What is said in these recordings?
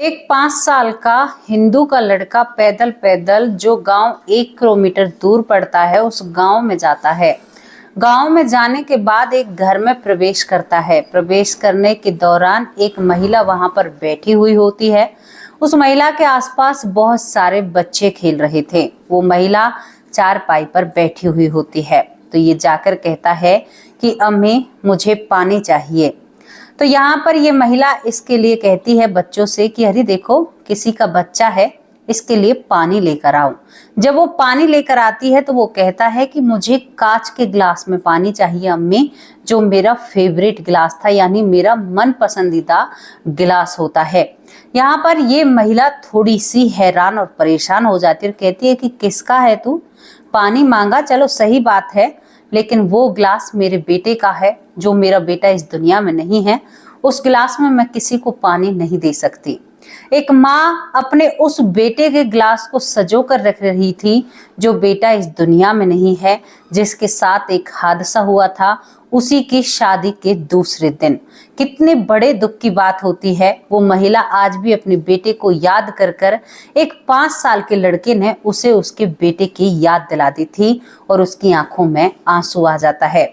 एक 5 साल का हिंदू का लड़का पैदल पैदल जो गांव 1 किलोमीटर दूर पड़ता है उस गांव में जाता है। गांव में जाने के बाद एक घर में प्रवेश करता है। प्रवेश करने के दौरान एक महिला वहां पर बैठी हुई होती है। उस महिला के आसपास बहुत सारे बच्चे खेल रहे थे। वो महिला चारपाई पर बैठी हुई होती है। तो ये जाकर कहता है कि अम्मी मुझे पानी चाहिए। तो यहाँ पर ये महिला इसके लिए कहती है बच्चों से कि अरे देखो किसी का बच्चा है, इसके लिए पानी लेकर आओ। जब वो पानी लेकर आती है तो वो कहता है कि मुझे कांच के गिलास में पानी चाहिए अम्मी, जो मेरा फेवरेट गिलास था, यानी मेरा मन पसंदीदा गिलास होता है। यहाँ पर ये महिला थोड़ी सी हैरान और परेशान हो जाती है और कहती है कि किसका है तू? पानी मांगा, चलो सही बात है, लेकिन वो गिलास मेरे बेटे का है, जो मेरा बेटा इस दुनिया में नहीं है। उस गिलास में मैं किसी को पानी नहीं दे सकती। एक माँ अपने उस बेटे के गिलास को सजो कर रख रही थी, जो बेटा इस दुनिया में नहीं है, जिसके साथ एक हादसा हुआ था उसी की शादी के दूसरे दिन। कितने बड़े दुख की बात होती है। वो महिला आज भी अपने बेटे को याद कर कर, एक 5 साल के लड़के ने उसे उसके बेटे की याद दिला दी थी और उसकी आंखों में आंसू आ जाता है।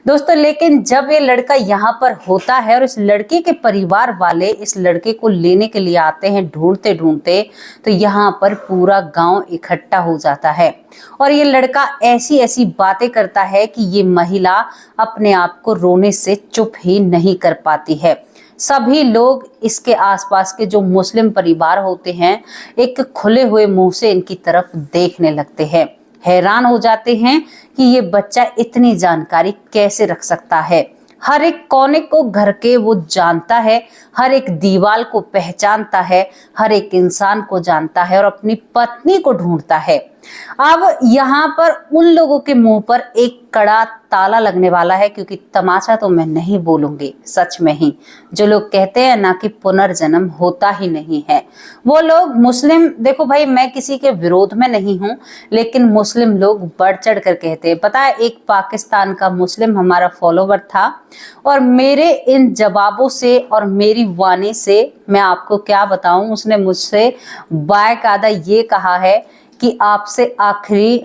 दोस्तों, लेकिन जब ये लड़का यहाँ पर होता है और इस लड़के के परिवार वाले इस लड़के को लेने के लिए आते हैं ढूंढते ढूंढते, तो यहाँ पर पूरा गांव इकट्ठा हो जाता है और ये लड़का ऐसी ऐसी बातें करता है कि ये महिला अपने आप को रोने से चुप ही नहीं कर पाती है। सभी लोग इसके आसपास के जो मुस्लिम परिवार होते हैं एक खुले हुए मुंह से इनकी तरफ देखने लगते हैं, हैरान हो जाते हैं कि ये बच्चा इतनी जानकारी कैसे रख सकता है। हर एक कोने को घर के वो जानता है, हर एक दीवार को पहचानता है, हर एक इंसान को जानता है और अपनी पत्नी को ढूंढता है। अब यहाँ पर उन लोगों के मुंह पर एक कड़ा ताला लगने वाला है, क्योंकि तमाशा तो मैं नहीं बोलूंगी, सच में ही जो लोग कहते हैं ना कि पुनर्जन्म होता ही नहीं है, वो लोग मुस्लिम, देखो भाई मैं किसी के विरोध में नहीं हूं, लेकिन मुस्लिम लोग बढ़ चढ़ कर कहते हैं। पता है, एक पाकिस्तान का मुस्लिम हमारा फॉलोवर था और मेरे इन जवाबों से और मेरी वाणी से मैं आपको क्या बताऊं, उसने मुझसे बाकायदा ये कहा है कि आपसे आखिरी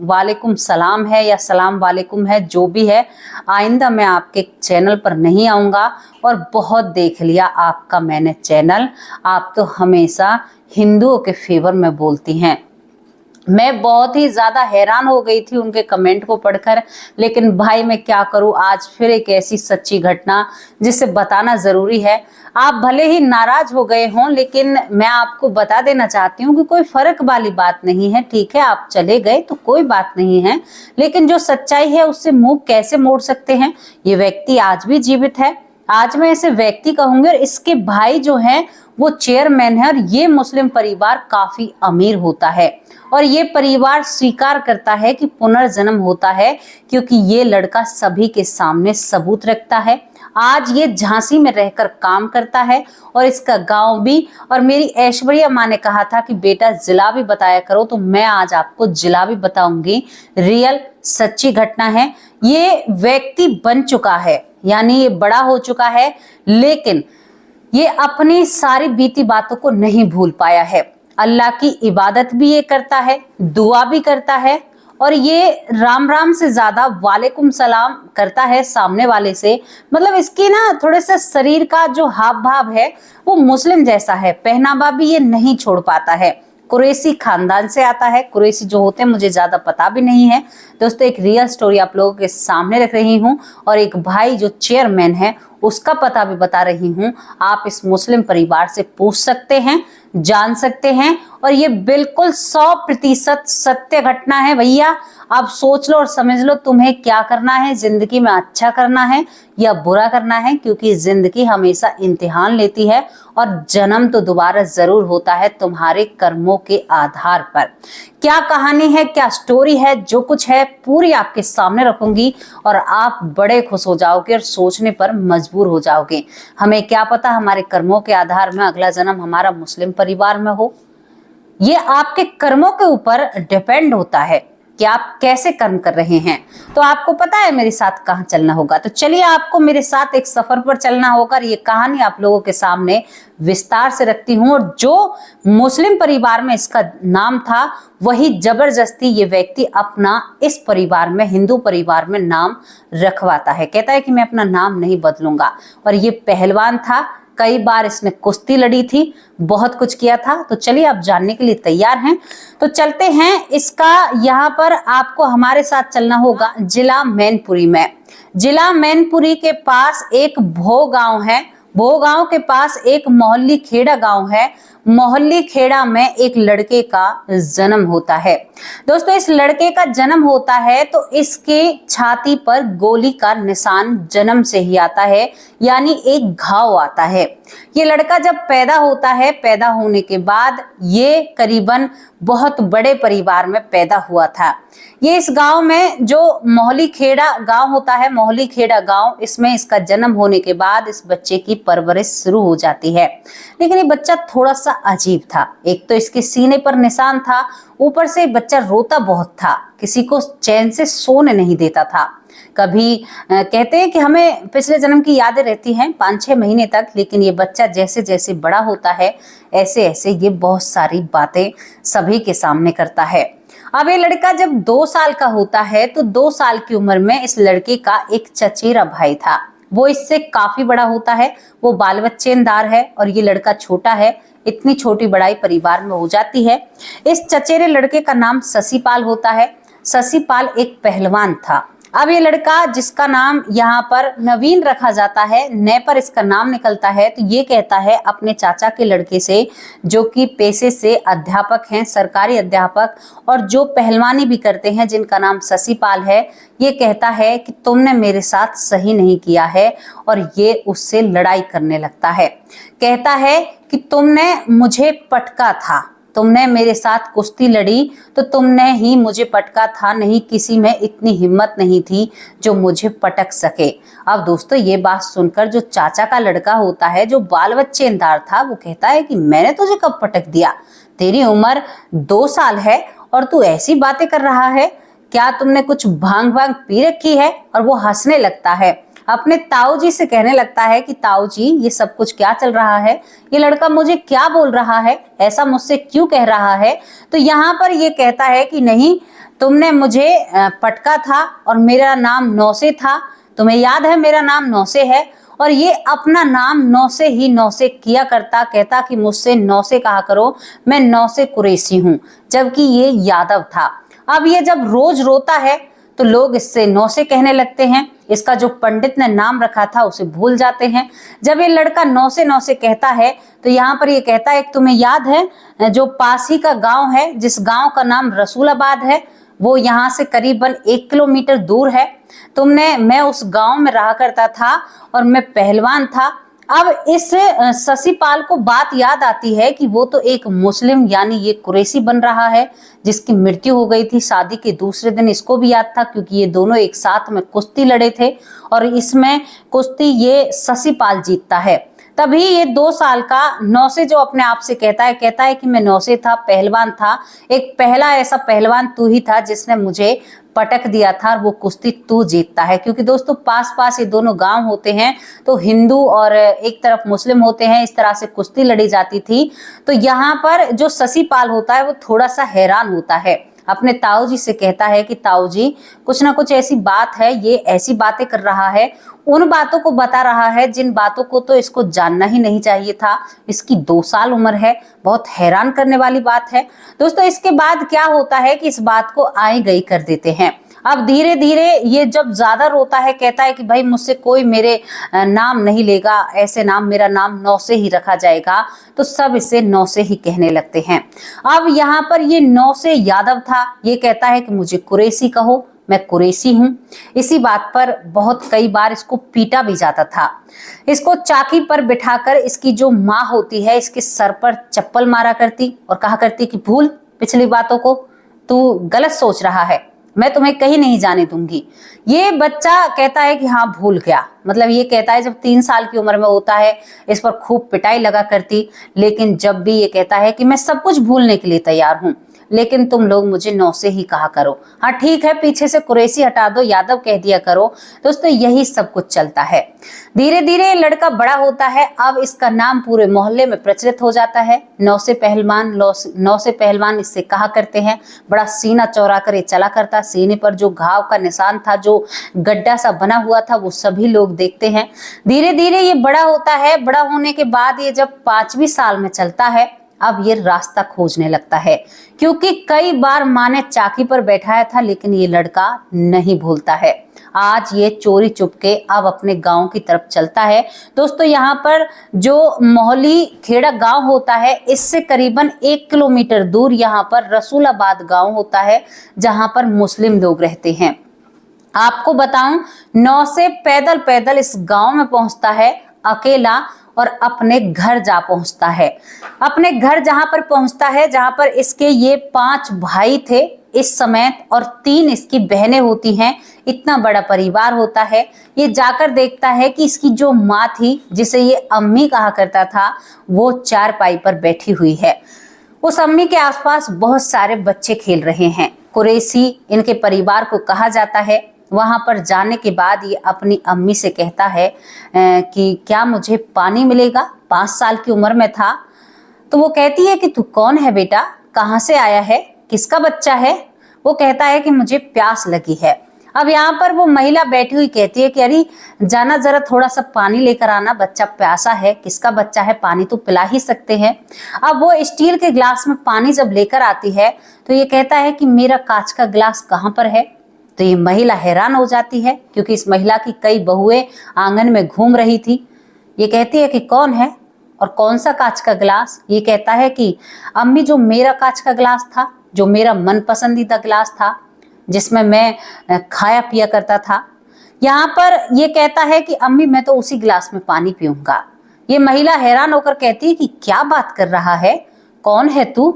वालेकुम सलाम है या सलाम वालेकुम है, जो भी है, आइंदा मैं आपके चैनल पर नहीं आऊँगा। और बहुत देख लिया आपका मैंने चैनल, आप तो हमेशा हिंदुओं के फेवर में बोलती हैं। मैं बहुत ही ज्यादा हैरान हो गई थी उनके कमेंट को पढ़कर, लेकिन भाई मैं क्या करूं, आज फिर एक ऐसी सच्ची घटना जिसे बताना जरूरी है। आप भले ही नाराज हो गए हों, लेकिन मैं आपको बता देना चाहती हूँ कि कोई फर्क वाली बात नहीं है। ठीक है, आप चले गए तो कोई बात नहीं है, लेकिन जो सच्चाई है उससे मुंह कैसे मोड़ सकते हैं। ये व्यक्ति आज भी जीवित है, आज मैं इसे व्यक्ति कहूंगी, और इसके भाई जो हैं वो चेयरमैन है और ये मुस्लिम परिवार काफी अमीर होता है और ये परिवार स्वीकार करता है कि पुनर्जन्म होता है, क्योंकि ये लड़का सभी के सामने सबूत रखता है। आज ये झांसी में रहकर काम करता है और इसका गांव भी, और मेरी ऐश्वर्या माँ ने कहा था कि बेटा जिला भी बताया करो, तो मैं आज आपको जिला भी बताऊंगी। रियल सच्ची घटना है। ये व्यक्ति बन चुका है, यानी ये बड़ा हो चुका है, लेकिन ये अपनी सारी बीती बातों को नहीं भूल पाया है। अल्लाह की इबादत भी ये करता है, दुआ भी करता है, और ये राम राम से ज्यादा वालेकुम सलाम करता है सामने वाले से। मतलब इसकी ना थोड़े से शरीर का जो हाव भाव है वो मुस्लिम जैसा है, पहनावा भी ये नहीं छोड़ पाता है। कुरैशी खानदान से आता है। कुरैशी जो होते हैं मुझे ज्यादा पता भी नहीं है। दोस्तों, एक रियल स्टोरी आप लोगों के सामने रख रही हूँ और एक भाई जो चेयरमैन है उसका पता भी बता रही हूँ। आप इस मुस्लिम परिवार से पूछ सकते हैं, जान सकते हैं, और ये बिल्कुल 100% सत्य घटना है। भैया आप सोच लो और समझ लो, तुम्हें क्या करना है जिंदगी में, अच्छा करना है या बुरा करना है, क्योंकि जिंदगी हमेशा इम्तिहान लेती है और जन्म तो दोबारा जरूर होता है तुम्हारे कर्मों के आधार पर। क्या कहानी है, क्या स्टोरी है, जो कुछ है पूरी आपके सामने रखूंगी और आप बड़े खुश हो जाओगे और सोचने पर मजबूर हो जाओगे। हमें क्या पता हमारे कर्मों के आधार में अगला जन्म हमारा मुस्लिम परिवार में हो, ये आपके कर्मों के ऊपर डिपेंड होता है। कि आप कैसे कर्म कर रहे हैं। तो आपको पता है मेरे साथ कहाँ चलना होगा, तो चलिए आपको मेरे साथ एक सफर पर चलना होगा। ये कहानी आप लोगों के सामने विस्तार से रखती हूँ। और जो मुस्लिम परिवार में इसका नाम था, वही जबरदस्ती ये व्यक्ति अपना इस परिवार में, हिंदू परिवार में नाम रखवाता है। कहता है कि मैं अपना नाम नहीं बदलूंगा। और ये पहलवान था, कई बार इसने कुश्ती लड़ी थी, बहुत कुछ किया था। तो चलिए आप जानने के लिए तैयार हैं, तो चलते हैं। इसका यहाँ पर आपको हमारे साथ चलना होगा जिला मैनपुरी में। जिला मैनपुरी के पास एक भो गांव है। भो गांव के पास एक मोहल्ली खेड़ा गांव है। मोहल्ली खेड़ा में एक लड़के का जन्म होता है। दोस्तों, इस लड़के का जन्म होता है तो इसके छाती पर गोली का निशान जन्म से ही आता है, यानी एक घाव आता है। ये लड़का जब पैदा होता है, पैदा होने के बाद ये करीबन बहुत बड़े परिवार में पैदा हुआ था। ये इस गांव में जो मोहल्ली खेड़ा गांव होता है, मोहल्ली खेड़ा गांव, इसमें इसका जन्म होने के बाद इस बच्चे की परवरिश शुरू हो जाती है। लेकिन ये बच्चा थोड़ा सा अजीब था। एक तो इसके सीने पर निशान था, ऊपर से बच्चा रोता बहुत था, किसी को चैन से सोने नहीं देता था। कभी कहते हैं कि हमें पिछले जन्म की यादें रहती हैं 5-6 महीने तक, लेकिन ये बच्चा जैसे जैसे बड़ा होता है, ऐसे ऐसे ये बहुत सारी बातें सभी के सामने करता है। अब ये लड़का जब 2 साल का होता है, तो 2 साल की उम्र में इस लड़के का एक चचेरा भाई था। वो इससे काफी बड़ा होता है, वो बाल बच्चेदार है और ये लड़का छोटा है। इतनी छोटी बड़ाई परिवार में हो जाती है। इस चचेरे लड़के का नाम शशिपाल होता है। शशिपाल एक पहलवान था। अब ये लड़का, जिसका नाम यहाँ पर नवीन रखा जाता है, नए पर इसका नाम निकलता है, तो ये कहता है अपने चाचा के लड़के से, जो कि पेशे से अध्यापक हैं, सरकारी अध्यापक, और जो पहलवानी भी करते हैं, जिनका नाम शशिपाल है, ये कहता है कि तुमने मेरे साथ सही नहीं किया है, और ये उससे लड़ाई करने लगता है। कहता है कि तुमने मुझे पटका था, तुमने मेरे साथ कुश्ती लड़ी तो तुमने ही मुझे पटका था, नहीं किसी में इतनी हिम्मत नहीं थी जो मुझे पटक सके। अब दोस्तों, ये बात सुनकर जो चाचा का लड़का होता है, जो बाल बच्चेदार था, वो कहता है कि मैंने तुझे कब पटक दिया? तेरी उम्र 2 साल है और तू ऐसी बातें कर रहा है, क्या तुमने कुछ भांग भांग पी रखी है? और वो हंसने लगता है, अपने ताऊ जी से कहने लगता है कि ताऊ जी, ये सब कुछ क्या चल रहा है? ये लड़का मुझे क्या बोल रहा है? ऐसा मुझसे क्यों कह रहा है? तो यहाँ पर ये कहता है कि नहीं, तुमने मुझे पटका था और मेरा नाम नौसे था। तुम्हें याद है मेरा नाम नौसे है? और ये अपना नाम नौसे ही नौसे किया करता, कहता कि मुझसे नौसे कहा करो, मैं नौसे कुरैशी हूँ, जबकि ये यादव था। अब ये जब रोज रोता है तो लोग इससे नौसे कहने लगते हैं। इसका जो पंडित ने नाम रखा था उसे भूल जाते हैं। जब ये लड़का नौसे नौसे कहता है तो यहाँ पर ये कहता है, तुम्हें याद है जो पास ही का गांव है, जिस गांव का नाम रसूलाबाद है, वो यहाँ से करीबन 1 किलोमीटर दूर है। मैं उस गांव में रहा करता था और मैं पहलवान था। अब इस शशिपाल को बात याद आती है कि वो तो एक मुस्लिम, यानी ये कुरैशी बन रहा है, जिसकी मृत्यु हो गई थी शादी के दूसरे दिन। इसको भी याद था क्योंकि ये दोनों एक साथ में कुश्ती लड़े थे और इसमें कुश्ती ये शशिपाल जीतता है। तभी ये 2 साल का नौसे जो अपने आप से कहता है कि मैं नौसे था, पहलवान था, एक पहला ऐसा पहलवान तू ही था जिसने मुझे पटक दिया था और वो कुश्ती तू जीतता है। क्योंकि दोस्तों पास पास ये दोनों गांव होते हैं, तो हिंदू और एक तरफ मुस्लिम होते हैं, इस तरह से कुश्ती लड़ी जाती थी। तो यहाँ पर जो शशिपाल होता है वो थोड़ा सा हैरान होता है, अपने ताऊ जी से कहता है कि ताऊ जी, कुछ ना कुछ ऐसी बात है, ये ऐसी बातें कर रहा है, उन बातों को बता रहा है जिन बातों को तो इसको जानना ही नहीं चाहिए था। इसकी 2 साल उम्र है, बहुत हैरान करने वाली बात है। दोस्तों, इसके बाद क्या होता है कि इस बात को आई गई कर देते हैं। अब धीरे धीरे ये जब ज्यादा रोता है, कहता है कि भाई मुझसे कोई मेरे नाम नहीं लेगा, ऐसे नाम, मेरा नाम नौसे ही रखा जाएगा। तो सब इसे नौसे ही कहने लगते हैं। अब यहाँ पर ये नौसे यादव था, ये कहता है कि मुझे कुरैशी कहो, मैं कुरैशी हूँ। इसी बात पर बहुत कई बार इसको पीटा भी जाता था। इसको चाकी पर बिठाकर इसकी जो माँ होती है, इसके सर पर चप्पल मारा करती और कहा करती कि भूल पिछली बातों को, तू गलत सोच रहा है, मैं तुम्हें कहीं नहीं जाने दूंगी। ये बच्चा कहता है कि हाँ भूल गया, मतलब ये कहता है जब 3 साल की उम्र में होता है, इस पर खूब पिटाई लगा करती, लेकिन जब भी ये कहता है कि मैं सब कुछ भूलने के लिए तैयार हूँ, लेकिन तुम लोग मुझे नौसे ही कहा करो। हाँ ठीक है, पीछे से कुरैशी हटा दो, यादव कह दिया करो। दोस्तों यही सब कुछ चलता है। धीरे धीरे लड़का बड़ा होता है। अब इसका नाम पूरे मोहल्ले में प्रचलित हो जाता है, नौसे पहलवान। नौसे पहलवान इससे कहा करते हैं। बड़ा सीना चौड़ा कर ये चला करता। सीने पर जो घाव का निशान था, जो गड्ढा सा बना हुआ था, वो सभी लोग देखते हैं। धीरे धीरे ये बड़ा होता है। बड़ा होने के बाद ये जब 5वीं साल में चलता है, अब ये रास्ता खोजने लगता है, क्योंकि कई बार माँ ने चाकी पर बैठाया था, लेकिन ये लड़का नहीं भूलता है। आज ये चोरी चुपके अब अपने गांव की तरफ चलता है। दोस्तों यहाँ पर जो मोहली खेड़ा गांव होता है, इससे करीबन 1 किलोमीटर दूर यहाँ पर रसूलाबाद गांव होता है, जहां पर मुस्लिम लोग रहते हैं। आपको बताऊं, नौसे पैदल पैदल इस गांव में पहुंचता है अकेला, और अपने घर जा पहुंचता है। अपने घर जहां पर पहुंचता है, जहां पर इसके ये 5 भाई थे इस समय, और 3 इसकी बहनें होती हैं। इतना बड़ा परिवार होता है। ये जाकर देखता है कि इसकी जो माँ थी, जिसे ये अम्मी कहा करता था, वो चारपाई पर बैठी हुई है। उस अम्मी के आसपास बहुत सारे बच्चे खेल रहे हैं। कुरैशी इनके परिवार को कहा जाता है। वहां पर जाने के बाद ये अपनी अम्मी से कहता है कि क्या मुझे पानी मिलेगा। 5 साल की उम्र में था। तो वो कहती है कि तू कौन है बेटा, कहाँ से आया है, किसका बच्चा है। वो कहता है कि मुझे प्यास लगी है। अब यहाँ पर वो महिला बैठी हुई कहती है कि अरे जाना जरा थोड़ा सा पानी लेकर आना, बच्चा प्यासा है। किसका बच्चा है, पानी तो पिला ही सकते हैं। अब वो स्टील के गिलास में पानी जब लेकर आती है, तो ये कहता है कि मेरा कांच का गिलास कहाँ पर है। तो ये महिला हैरान हो जाती है, क्योंकि इस महिला की कई बहुएं आंगन में घूम रही थी। ये कहती है कि कौन है और कौन सा कांच का गिलास। ये कहता है कि अम्मी, जो मेरा कांच का गिलास था, जो मेरा मन पसंदीदा गिलास था, जिसमें मैं खाया पिया करता था। यहाँ पर ये कहता है कि अम्मी, मैं तो उसी गिलास में पानी पीऊंगा। ये महिला हैरान होकर कहती है कि क्या बात कर रहा है, कौन है तू।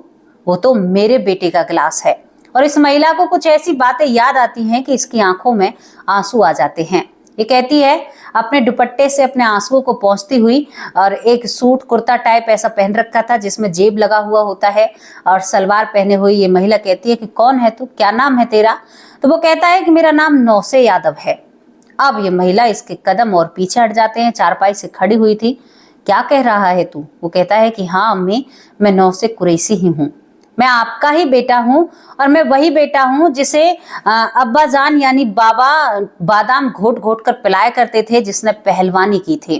वो तो मेरे बेटे का गिलास है। और इस महिला को कुछ ऐसी बातें याद आती हैं कि इसकी आंखों में आंसू आ जाते हैं। ये कहती है, अपने दुपट्टे से अपने आंसुओं को पोंछती हुई, और एक सूट कुर्ता टाइप ऐसा पहन रखा था जिसमें जेब लगा हुआ होता है, और सलवार पहने हुई ये महिला कहती है कि कौन है तू, क्या नाम है तेरा। तो वो कहता है कि मेरा नाम नौसे यादव है। अब ये महिला इसके कदम और पीछे हट जाते हैं। चारपाई से खड़ी हुई थी। क्या कह रहा है तू। वो कहता है कि हाँ अम्मी, मैं नौसे कुरैशी ही हूँ। मैं आपका ही बेटा हूं, और मैं वही बेटा हूं जिसे अब्बा जान यानी बाबा बादाम घोट घोट कर पिलाया करते थे, जिसने पहलवानी की थी।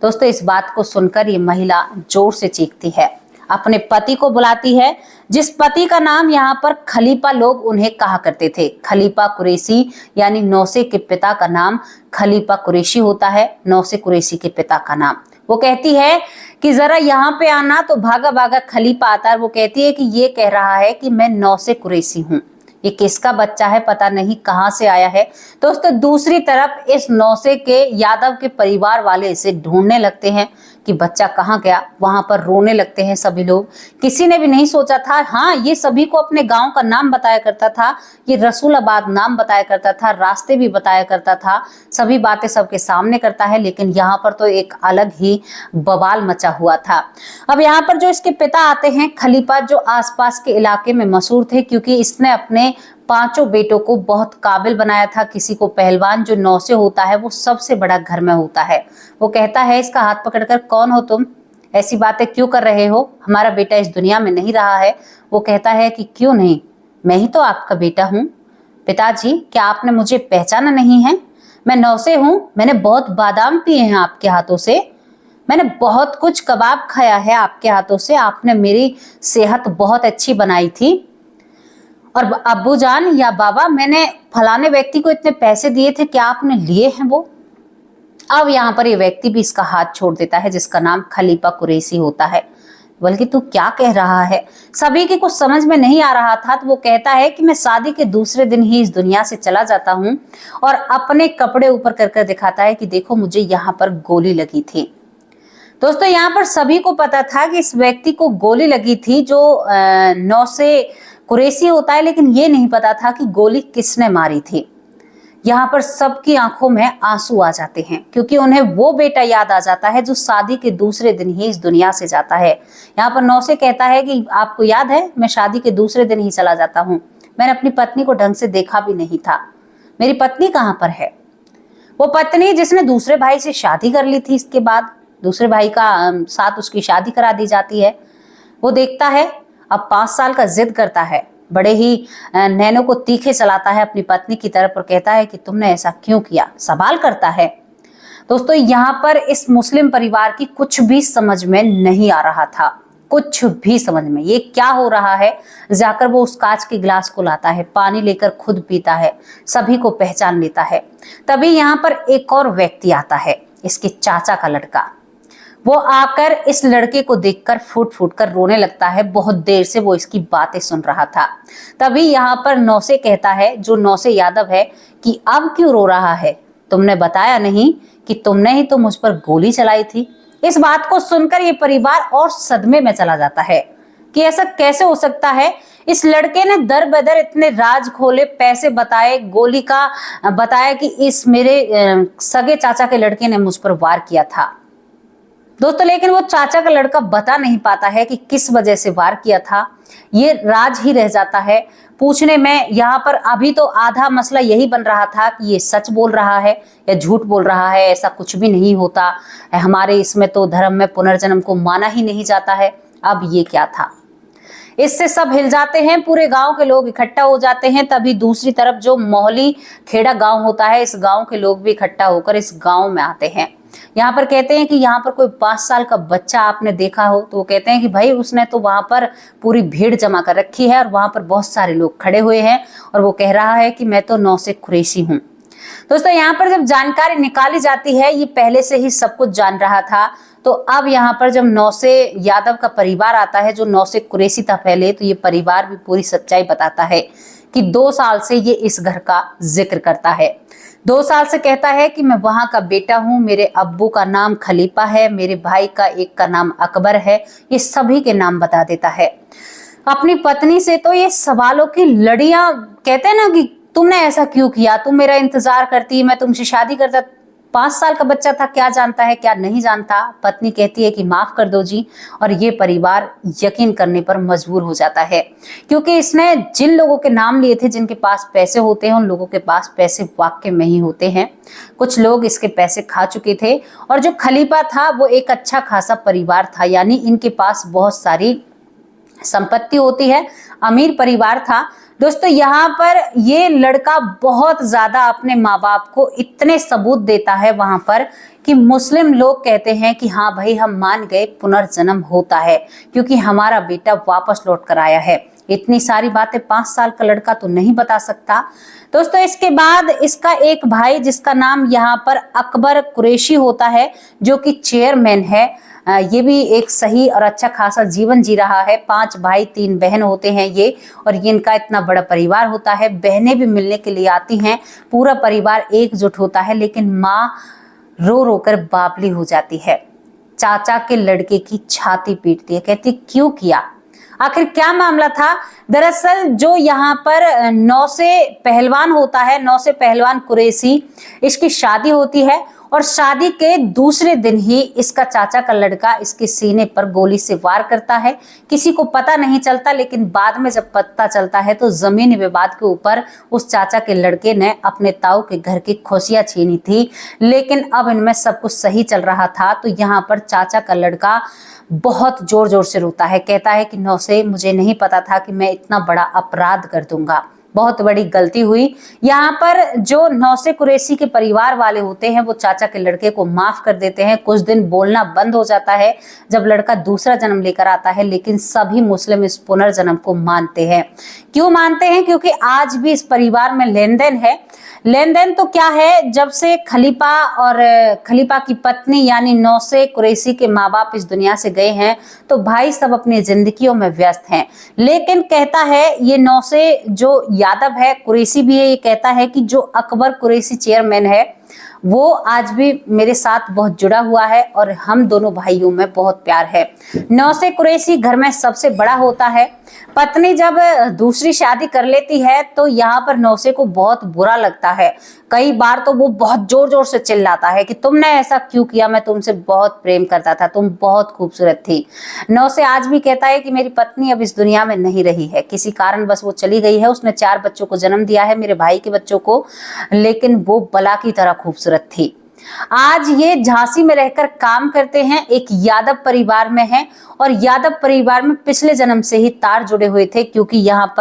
दोस्तों इस बात को सुनकर ये महिला जोर से चीखती है, अपने पति को बुलाती है, जिस पति का नाम यहाँ पर खलीफा लोग उन्हें कहा करते थे। खलीफा कुरैशी यानी नौसे के पिता का नाम खलीफा कुरैशी होता है, नौसे कुरैशी के पिता का नाम। वो कहती है कि जरा यहाँ पे आना। तो भागा भागा खलीफा आता है। वो कहती है कि ये कह रहा है कि मैं नौसे कुरैशी हूँ। ये किसका बच्चा है, पता नहीं कहाँ से आया है। दोस्तों दूसरी तरफ इस नौसे के यादव के परिवार वाले इसे ढूंढने लगते हैं कि बच्चा कहाँ गया। वहां पर रोने लगते हैं सभी लोग। किसी ने भी नहीं सोचा था। हाँ, ये सभी को अपने गांव का नाम बताया करता था, ये रसूलाबाद नाम बताया करता था, रास्ते भी बताया करता था, सभी बातें सबके सामने करता है। लेकिन यहाँ पर तो एक अलग ही बवाल मचा हुआ था। अब यहाँ पर जो इसके पिता आते हैं खलीफा, जो आसपास के इलाके में मशहूर थे, क्योंकि इसने अपने 5 बेटों को बहुत काबिल बनाया था। किसी को पहलवान जो नौसे होता है वो सबसे बड़ा घर में होता है। वो कहता है इसका हाथ पकड़कर, कौन हो तुम, ऐसी बातें क्यों कर रहे हो, हमारा बेटा इस दुनिया में नहीं रहा है। वो कहता है कि क्यों नहीं, मैं ही तो आपका बेटा हूँ। पिताजी, क्या आपने मुझे पहचाना नहीं है। मैं नौसे हूँ, मैंने बहुत बादाम पिए हैं आपके हाथों से, मैंने बहुत कुछ कबाब खाया है आपके हाथों से, आपने मेरी सेहत बहुत अच्छी बनाई थी। और अब्बू जान या बाबा, मैंने फलाने व्यक्ति को इतने पैसे दिए थे, क्या आपने लिए हैं वो। अब यहाँ पर ये व्यक्ति भी इसका हाथ छोड़ देता है, जिसका नाम खलीफा कुरैशी होता है। बल्कि तू क्या कह रहा है। सभी के कुछ समझ में नहीं आ रहा था। तो वो कहता है कि मैं शादी के दूसरे दिन ही इस दुनिया से चला जाता हूँ, और अपने कपड़े ऊपर कर कर दिखाता है कि देखो मुझे यहाँ पर गोली लगी थी। दोस्तों यहाँ पर सभी को पता था कि इस व्यक्ति को गोली लगी थी, जो नौसे कुरैशी होता है, लेकिन ये नहीं पता था कि गोली किसने मारी थी। यहाँ पर सबकी आंखों में आंसू आ जाते हैं, क्योंकि उन्हें वो बेटा याद आ जाता है जो शादी के दूसरे दिन ही इस दुनिया से जाता है। यहाँ पर नौसे कहता है कि आपको याद है, मैं शादी के दूसरे दिन ही चला जाता हूँ। मैंने अपनी पत्नी को ढंग से देखा भी नहीं था। मेरी पत्नी कहाँ पर है? वो पत्नी जिसने दूसरे भाई से शादी कर ली थी, इसके बाद दूसरे भाई का साथ उसकी शादी करा दी जाती है। वो देखता है, अब 5 साल का जिद करता है, बड़े ही नैनों को तीखे चलाता है अपनी पत्नी की तरफ और कहता है कि तुमने ऐसा क्यों किया, सवाल करता है। दोस्तों, यहाँ पर इस मुस्लिम परिवार की कुछ भी समझ में नहीं आ रहा था, कुछ भी समझ में, ये क्या हो रहा है। जाकर वो उस कांच के गिलास को लाता है, पानी लेकर खुद पीता है, सभी को पहचान लेता है। तभी यहाँ पर एक और व्यक्ति आता है, इसके चाचा का लड़का। वो आकर इस लड़के को देखकर फूट फूट कर रोने लगता है। बहुत देर से वो इसकी बातें सुन रहा था। तभी यहाँ पर नौसे कहता है, जो नौसे यादव है, कि अब क्यों रो रहा है? तुमने बताया नहीं कि तुमने ही तो मुझ पर गोली चलाई थी। इस बात को सुनकर ये परिवार और सदमे में चला जाता है कि ऐसा कैसे हो सकता है। इस लड़के ने दर बदर इतने राज खोले, पैसे बताए, गोली का बताया कि इस मेरे सगे चाचा के लड़के ने मुझ पर वार किया था। दोस्तों, लेकिन वो चाचा का लड़का बता नहीं पाता है कि किस वजह से वार किया था। ये राज ही रह जाता है पूछने में। यहाँ पर अभी तो आधा मसला यही बन रहा था कि ये सच बोल रहा है या झूठ बोल रहा है। ऐसा कुछ भी नहीं होता, हमारे इसमें तो धर्म में पुनर्जन्म को माना ही नहीं जाता है। अब ये क्या था? इससे सब हिल जाते हैं, पूरे गांव के लोग इकट्ठा हो जाते हैं। तभी दूसरी तरफ जो मोहली खेड़ा गांव होता है, इस गांव के लोग भी इकट्ठा होकर इस गांव में आते हैं। यहाँ पर कहते हैं कि यहाँ पर कोई 5 साल का बच्चा आपने देखा हो? तो वो कहते हैं कि भाई उसने तो वहां पर पूरी भीड़ जमा कर रखी है और वहां पर बहुत सारे लोग खड़े हुए हैं और वो कह रहा है कि मैं तो नौसे कुरैशी हूँ। दोस्तों, यहाँ पर जब जानकारी निकाली जाती है, ये पहले से ही सब कुछ जान रहा था। तो अब यहाँ पर जब नौसे यादव का परिवार आता है, जो नौसे कुरैशी था पहले, तो ये परिवार भी पूरी सच्चाई बताता है कि 2 साल से ये इस घर का जिक्र करता है। 2 साल से कहता है कि मैं वहां का बेटा हूं, मेरे अब्बू का नाम खलीफा है, मेरे भाई का एक का नाम अकबर है, ये सभी के नाम बता देता है। अपनी पत्नी से तो ये सवालों की लड़ियां, कहते हैं ना कि तुमने ऐसा क्यों किया, तुम मेरा इंतजार करती, मैं तुमसे शादी करता। 5 साल का बच्चा था, क्या जानता है क्या नहीं जानता। पत्नी कहती है कि माफ कर दो जी, और ये परिवार यकीन करने पर मजबूर हो जाता है, क्योंकि इसने जिन लोगों के नाम लिए थे, जिनके पास पैसे होते हैं, उन लोगों के पास पैसे वाकई में ही होते हैं। कुछ लोग इसके पैसे खा चुके थे, और जो खलीफा था वो एक अच्छा खासा परिवार था, यानी इनके पास बहुत सारी संपत्ति होती है, अमीर परिवार था। दोस्तों, यहाँ पर ये लड़का बहुत ज्यादा अपने माँ बाप को इतने सबूत देता है वहां पर कि मुस्लिम लोग कहते हैं कि हाँ भाई, हम मान गए, पुनर्जन्म होता है, क्योंकि हमारा बेटा वापस लौट कर आया है। इतनी सारी बातें 5 साल का लड़का तो नहीं बता सकता। दोस्तों, इसके बाद इसका एक भाई, जिसका नाम यहाँ पर अकबर कुरैशी होता है, जो कि चेयरमैन है, ये भी एक सही और अच्छा खासा जीवन जी रहा है। 5 भाई 3 बहन होते हैं ये, और ये इनका इतना बड़ा परिवार होता है। बहनें भी मिलने के लिए आती हैं, पूरा परिवार एकजुट होता है। लेकिन माँ रो रो कर बावली हो जाती है, चाचा के लड़के की छाती पीटती है, कहती क्यों किया, आखिर क्या मामला था। दरअसल जो यहाँ पर नौसे पहलवान होता है, नौसे पहलवान कुरैशी, इसकी शादी होती है, और शादी के दूसरे दिन ही इसका चाचा का लड़का इसके सीने पर गोली से वार करता है। किसी को पता नहीं चलता, लेकिन बाद में जब पता चलता है तो जमीनी विवाद के ऊपर उस चाचा के लड़के ने अपने ताऊ के घर की खोसियां छीनी थी। लेकिन अब इनमें सब कुछ सही चल रहा था। तो यहाँ पर चाचा का लड़का बहुत जोर जोर से रोता है, कहता है कि नौसे, मुझे नहीं पता था कि मैं इतना बड़ा अपराध कर दूंगा, बहुत बड़ी गलती हुई। यहाँ पर जो नौसे कुरैशी के परिवार वाले होते हैं, वो चाचा के लड़के को माफ कर देते हैं। कुछ दिन बोलना बंद हो जाता है जब लड़का दूसरा जन्म लेकर आता है, लेकिन सभी मुस्लिम इस पुनर्जन्म को मानते हैं। क्यों मानते हैं? क्योंकि आज भी इस परिवार में लेन देन है। लेन देन तो क्या है, जब से खलीफा और खलीफा की पत्नी यानी नौसे कुरैशी के माँ बाप इस दुनिया से गए हैं, तो भाई सब अपनी जिंदगियों में व्यस्त हैं। लेकिन कहता है ये नौसे जो यादव है, कुरैशी भी है, ये कहता है कि जो अकबर कुरैशी चेयरमैन है, वो आज भी मेरे साथ बहुत जुड़ा हुआ है और हम दोनों भाइयों में बहुत प्यार है। नौसे कुरैशी घर में सबसे बड़ा होता है। पत्नी जब दूसरी शादी कर लेती है तो यहाँ पर नौसे को बहुत बुरा लगता है। कई बार तो वो बहुत जोर जोर से चिल्लाता है कि तुमने ऐसा क्यों किया, मैं तुमसे बहुत प्रेम करता था, तुम बहुत खूबसूरत थी। नौसे आज भी कहता है कि मेरी पत्नी अब इस दुनिया में नहीं रही है, किसी कारण बस वो चली गई है। उसने 4 बच्चों को जन्म दिया है, मेरे भाई के बच्चों को, लेकिन वो बला की तरह खूबसूरत थी। आज ये झांसी में रहकर काम करते हैं, एक यादव परिवार में हैं और यादव परिवार में पिछले जन्म से ही तार जुड़े हुए थे, क्योंकि यहाँ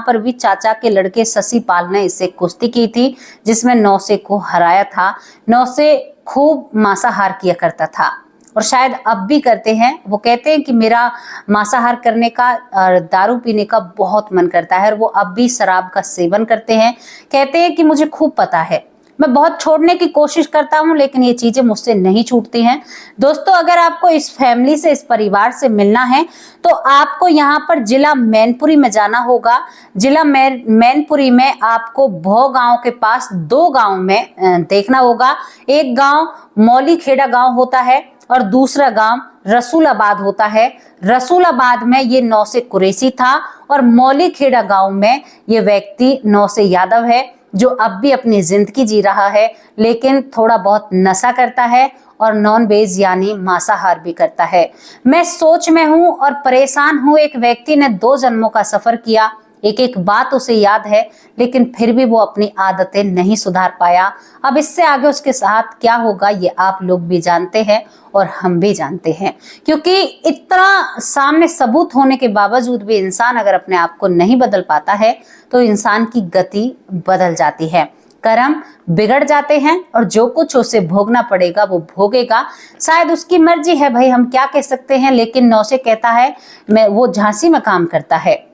पर भी चाचा के लड़के शशि पाल ने इससे कुश्ती की थी जिसमें नौसे को हराया था। नौसे खूब मांसाहार किया करता था और शायद अब भी करते हैं। वो कहते हैं कि मेरा मांसाहार करने का और दारू पीने का बहुत मन करता है और वो अब भी शराब का सेवन करते हैं। कहते हैं कि मुझे खूब पता है, मैं बहुत छोड़ने की कोशिश करता हूं लेकिन ये चीजें मुझसे नहीं छूटती हैं। दोस्तों, अगर आपको इस फैमिली से, इस परिवार से मिलना है तो आपको यहाँ पर जिला मैनपुरी में जाना होगा। जिला मैनपुरी में आपको भौ गांव के पास 2 गांव में देखना होगा। एक गांव मौलीखेड़ा गांव होता है और दूसरा गांव रसूलाबाद होता है। रसूलाबाद में ये नौसे कुरैशी था और मौलीखेड़ा गांव में ये व्यक्ति नौसे यादव है, जो अब भी अपनी जिंदगी जी रहा है, लेकिन थोड़ा बहुत नशा करता है और नॉन वेज यानी मांसाहार भी करता है। मैं सोच में हूं और परेशान हूं। एक व्यक्ति ने 2 जन्मों का सफर किया, एक एक बात उसे याद है, लेकिन फिर भी वो अपनी आदतें नहीं सुधार पाया। अब इससे आगे उसके साथ क्या होगा ये आप लोग भी जानते हैं और हम भी जानते हैं, क्योंकि इतना सामने सबूत होने के बावजूद भी इंसान अगर अपने आप को नहीं बदल पाता है तो इंसान की गति बदल जाती है, कर्म बिगड़ जाते हैं और जो कुछ उसे भोगना पड़ेगा वो भोगेगा। शायद उसकी मर्जी है, भाई हम क्या कह सकते हैं। लेकिन नौसे कहता है वो झांसी में काम करता है।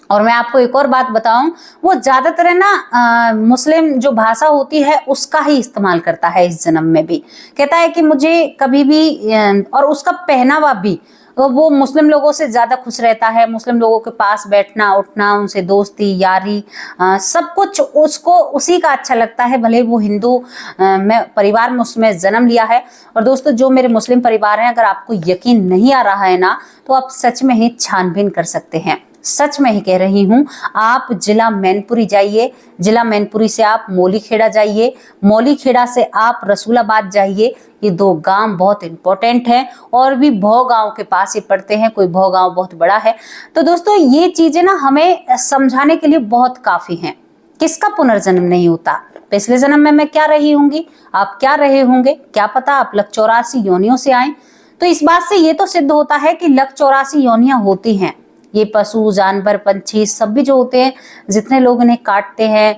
और मैं आपको एक और बात बताऊं, वो ज्यादातर है ना मुस्लिम जो भाषा होती है उसका ही इस्तेमाल करता है इस जन्म में भी। कहता है कि मुझे कभी भी और उसका पहनावा भी, वो मुस्लिम लोगों से ज्यादा खुश रहता है। मुस्लिम लोगों के पास बैठना उठना, उनसे दोस्ती यारी सब कुछ उसको उसी का अच्छा लगता है, भले वो हिंदू में परिवार में उसमें जन्म लिया है। और दोस्तों, जो मेरे मुस्लिम परिवार हैं, अगर आपको यकीन नहीं आ रहा है ना तो आप सच में ही छानबीन कर सकते हैं। सच में ही कह रही हूँ, आप जिला मैनपुरी जाइए, जिला मैनपुरी से आप मौलीखेड़ा जाइए, मौलीखेड़ा से आप रसूलाबाद जाइए। ये 2 गांव बहुत इंपॉर्टेंट हैं और भी भौ गांव के पास ही पड़ते हैं, कोई भौ गांव बहुत बड़ा है। तो दोस्तों, ये चीजें ना हमें समझाने के लिए बहुत काफी हैं। किसका पुनर्जन्म नहीं होता? पिछले जन्म में मैं क्या रही होंगी, आप क्या रहे होंगे, क्या पता आप लक 84 योनियों से आए। तो इस बात से ये तो सिद्ध होता है कि लक 84 योनियां होती हैं। ये पशु जानवर पंछी सब भी जो होते हैं, जितने लोग इन्हें काटते हैं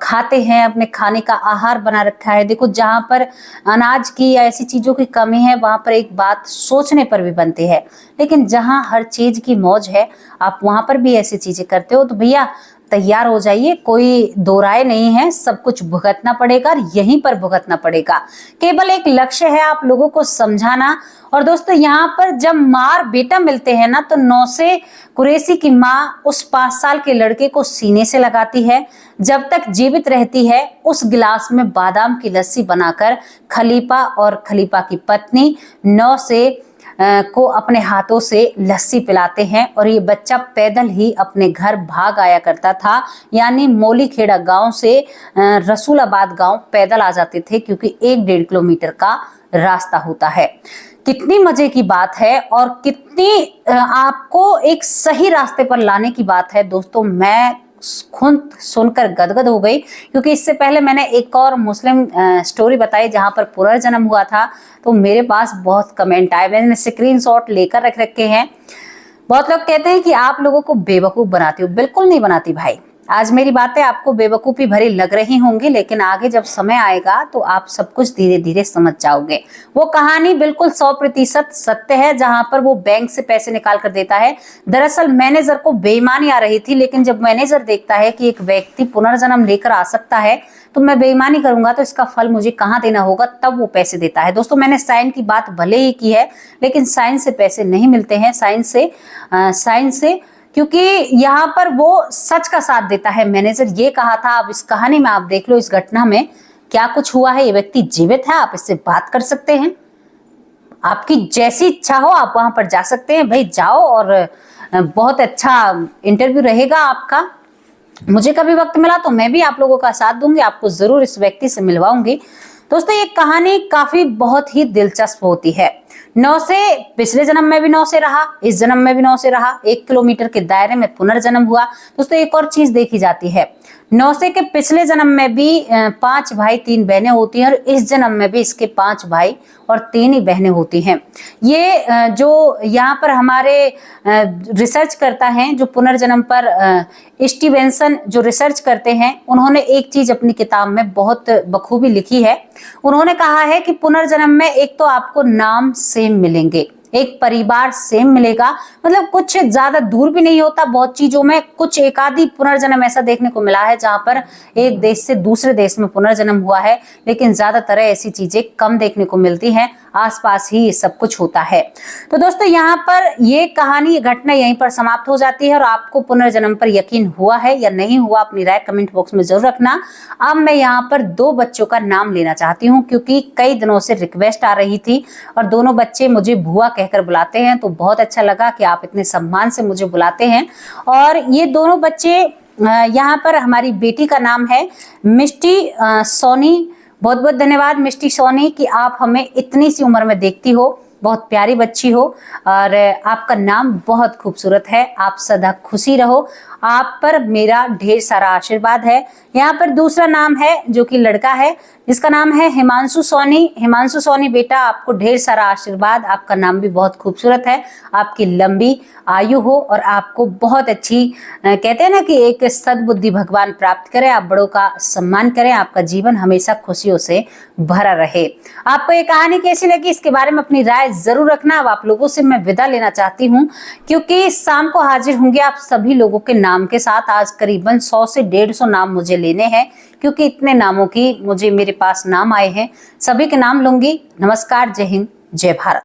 खाते हैं, अपने खाने का आहार बना रखा है। देखो, जहां पर अनाज की या ऐसी चीजों की कमी है वहां पर एक बात सोचने पर भी बनती है, लेकिन जहां हर चीज की मौज है आप वहां पर भी ऐसी चीजें करते हो तो भैया तैयार हो जाइए। कोई दो राय नहीं है, सब कुछ भुगतना पड़ेगा और यहीं पर भुगतना पड़ेगा। केवल एक लक्ष्य है, आप लोगों को समझाना। और दोस्तों, यहाँ पर जब माँ और बेटा मिलते हैं ना तो नौसे कुरैशी की माँ उस 5 साल के लड़के को सीने से लगाती है। जब तक जीवित रहती है उस गिलास में बादाम की लस्सी बनाकर खलीफा और खलीफा की पत्नी नौसे को अपने हाथों से लस्सी पिलाते हैं। और ये बच्चा पैदल ही अपने घर भाग आया करता था, यानी मौलीखेड़ा गांव से रसूलाबाद गांव पैदल आ जाते थे, क्योंकि 1-1.5 किलोमीटर का रास्ता होता है। कितनी मजे की बात है और कितनी आपको एक सही रास्ते पर लाने की बात है। दोस्तों, मैं खुद सुनकर गदगद हो गई, क्योंकि इससे पहले मैंने एक और मुस्लिम स्टोरी बताई जहां पर पुनर्जन्म हुआ था, तो मेरे पास बहुत कमेंट आए, मैंने स्क्रीनशॉट लेकर रख रखे हैं। बहुत लोग कहते हैं कि आप लोगों को बेवकूफ बनाती हो। बिल्कुल नहीं बनाती भाई। आज मेरी बातें आपको बेवकूफी भरी लग रही होंगी, लेकिन आगे जब समय आएगा तो आप सब कुछ धीरे धीरे समझ जाओगे। वो कहानी बिल्कुल 100% सत्य है, जहां पर वो बैंक से पैसे निकाल कर देता है। दरअसल मैनेजर को बेईमानी आ रही थी, लेकिन जब मैनेजर देखता है कि एक व्यक्ति पुनर्जन्म लेकर आ सकता है तो मैं बेईमानी करूंगा तो इसका फल मुझे कहाँ देना होगा, तब वो पैसे देता है। दोस्तों, मैंने साइन की बात भले ही की है, लेकिन साइन से पैसे नहीं मिलते हैं। साइन से क्योंकि यहाँ पर वो सच का साथ देता है मैनेजर। ये कहा था, अब इस कहानी में आप देख लो, इस घटना में क्या कुछ हुआ है, ये व्यक्ति जीवित है, आप इससे बात कर सकते हैं। आपकी जैसी इच्छा हो आप वहां पर जा सकते हैं, भाई जाओ, और बहुत अच्छा इंटरव्यू रहेगा आपका। मुझे कभी वक्त मिला तो मैं भी आप लोगों का साथ दूंगी, आपको जरूर इस व्यक्ति से मिलवाऊंगी। दोस्तों ये कहानी काफी बहुत ही दिलचस्प होती है। 9 से पिछले जन्म में भी 9 से रहा, इस जन्म में भी 9 से रहा, 1 किलोमीटर के दायरे में पुनर्जन्म हुआ। दोस्तों एक और चीज देखी जाती है, 9 से के पिछले जन्म में भी 5 भाई 3 बहनें होती हैं, और इस जन्म में भी इसके 5 भाई और 3 ही बहनें होती हैं। ये जो यहाँ पर हमारे रिसर्च करता है, जो पुनर्जन्म पर स्टीवेंसन जो रिसर्च करते हैं, उन्होंने एक चीज अपनी किताब में बहुत बखूबी लिखी है। उन्होंने कहा है कि पुनर्जन्म में एक तो आपको नाम सेम मिलेंगे, एक परिवार सेम मिलेगा, मतलब कुछ ज्यादा दूर भी नहीं होता बहुत चीजों में। कुछ एक आधी पुनर्जन्म ऐसा देखने को मिला है जहां पर एक देश से दूसरे देश में पुनर्जन्म हुआ है, लेकिन ज्यादातर ऐसी चीजें कम देखने को मिलती हैं, आसपास ही ये सब कुछ होता है। तो दोस्तों यहाँ पर ये कहानी, ये घटना यहीं पर समाप्त हो जाती है। और आपको पुनर्जन्म पर यकीन हुआ है या नहीं हुआ, अपनी राय कमेंट बॉक्स में जरूर रखना। अब मैं यहाँ पर 2 बच्चों का नाम लेना चाहती हूँ, क्योंकि कई दिनों से रिक्वेस्ट आ रही थी और दोनों बच्चे मुझे बुआ कहकर बुलाते हैं, तो बहुत अच्छा लगा कि आप इतने सम्मान से मुझे बुलाते हैं। और ये दोनों बच्चे, यहाँ पर हमारी बेटी का नाम है मिष्टी सोनी। बहुत बहुत धन्यवाद मिष्टी सोनी कि आप हमें इतनी सी उम्र में देखती हो, बहुत प्यारी बच्ची हो, और आपका नाम बहुत खूबसूरत है। आप सदा खुशी रहो, आप पर मेरा ढेर सारा आशीर्वाद है। यहाँ पर दूसरा नाम है जो कि लड़का है, जिसका नाम है हिमांशु सोनी। हिमांशु सोनी बेटा, आपको ढेर सारा आशीर्वाद, आपका नाम भी बहुत खूबसूरत है। आपकी लंबी आयु हो और आपको बहुत अच्छी, कहते हैं ना कि एक सद्बुद्धि भगवान प्राप्त करे, आप बड़ों का सम्मान करें, आपका जीवन हमेशा खुशियों से भरा रहे। आपको ये कहानी कैसी लगी, इसके बारे में अपनी राय जरूर रखना। अब आप लोगों से मैं विदा लेना चाहती हूँ, क्योंकि शाम को हाजिर होंगे आप सभी लोगों के नाम के साथ। आज करीबन 100 से 150 नाम मुझे लेने हैं, क्योंकि इतने नामों की मेरे पास नाम आए हैं। सभी के नाम लूंगी। नमस्कार, जय हिंद, जय भारत।